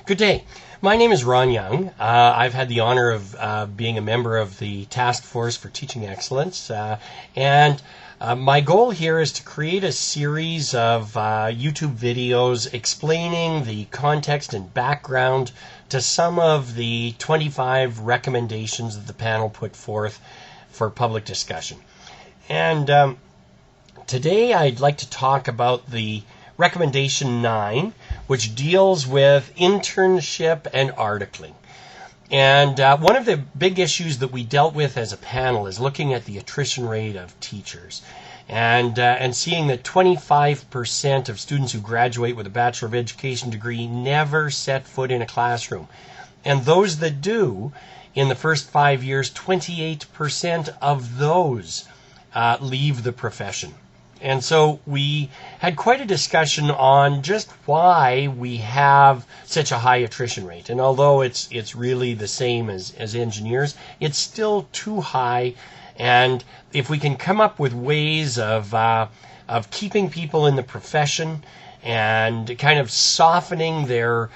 Good day. My name is Ron Young. I've had the honor of being a member of the Task Force for Teaching Excellence, and my goal here is to create a series of YouTube videos explaining the context and background to some of the 25 recommendations that the panel put forth for public discussion. And today I'd like to talk about the Recommendation 9, which deals with internship and articling. And one of the big issues that we dealt with as a panel is looking at the attrition rate of teachers and seeing that 25% of students who graduate with a Bachelor of Education degree never set foot in a classroom. And those that do, in the first 5 years, 28% of those leave the profession. And so we had quite a discussion on just why we have such a high attrition rate. And although it's really the same as engineers, it's still too high. And if we can come up with ways of keeping people in the profession and kind of softening their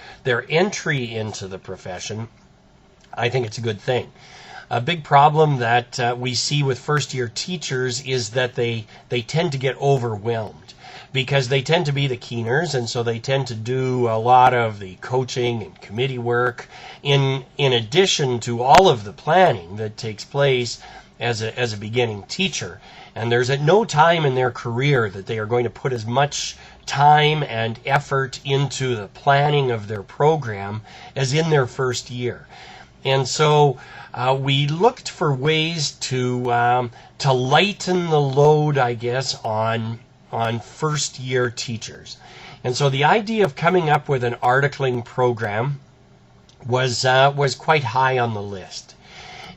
entry into the profession, I think it's a good thing. A big problem that we see with first-year teachers is that they tend to get overwhelmed because they tend to be the keeners, and so they tend to do a lot of the coaching and committee work in addition to all of the planning that takes place as a beginning teacher. And there's at no time in their career that they are going to put as much time and effort into the planning of their program as in their first year. And so we looked for ways to lighten the load, I guess, on first-year teachers. And so the idea of coming up with an articling program was quite high on the list.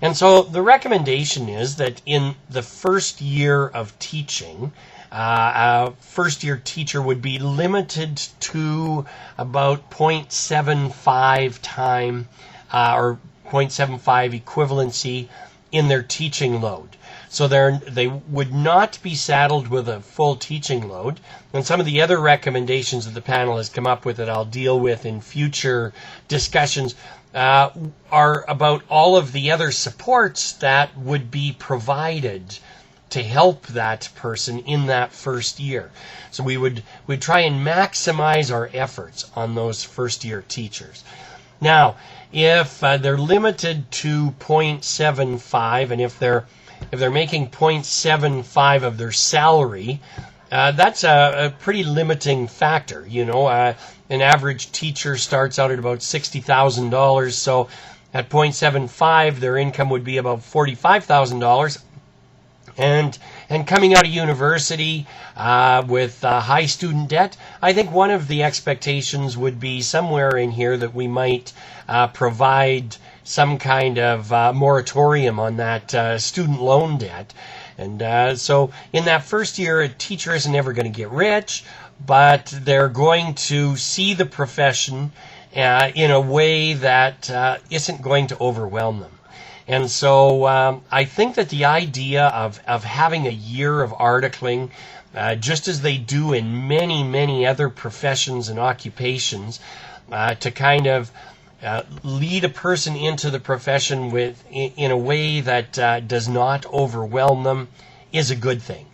And so the recommendation is that in the first year of teaching, a first-year teacher would be limited to about 0.75 time or 0.75 equivalency in their teaching load. So they would not be saddled with a full teaching load. And some of the other recommendations that the panel has come up with that I'll deal with in future discussions are about all of the other supports that would be provided to help that person in that first year. So we'd try and maximize our efforts on those first-year teachers. Now, if they're limited to 0.75, and if they're making 0.75 of their salary, that's a pretty limiting factor. You know, an average teacher starts out at about $60,000, so at 0.75, their income would be about $45,000. And coming out of university with high student debt, I think one of the expectations would be somewhere in here that we might provide some kind of moratorium on that student loan debt. And so in that first year, a teacher isn't ever going to get rich, but they're going to see the profession in a way that isn't going to overwhelm them. And so I think that the idea of having a year of articling, just as they do in many, many other professions and occupations, to kind of lead a person into the profession in a way that does not overwhelm them is a good thing.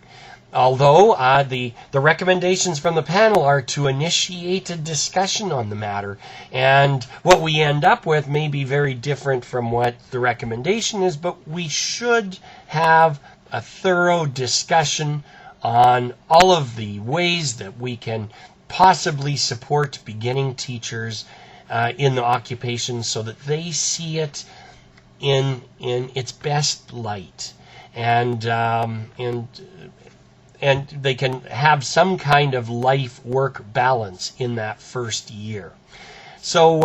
Although the recommendations from the panel are to initiate a discussion on the matter, and what we end up with may be very different from what the recommendation is, but we should have a thorough discussion on all of the ways that we can possibly support beginning teachers in the occupation so that they see it in its best light, and they can have some kind of life-work balance in that first year. So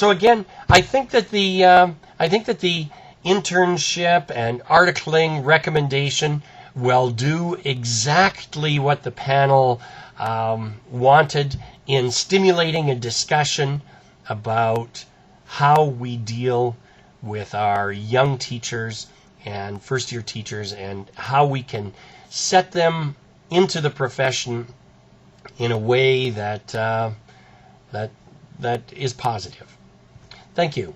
again, I think that the internship and articling recommendation will do exactly what the panel wanted in stimulating a discussion about how we deal with our young teachers and first-year teachers and how we can set them into the profession in a way that that is positive. Thank you.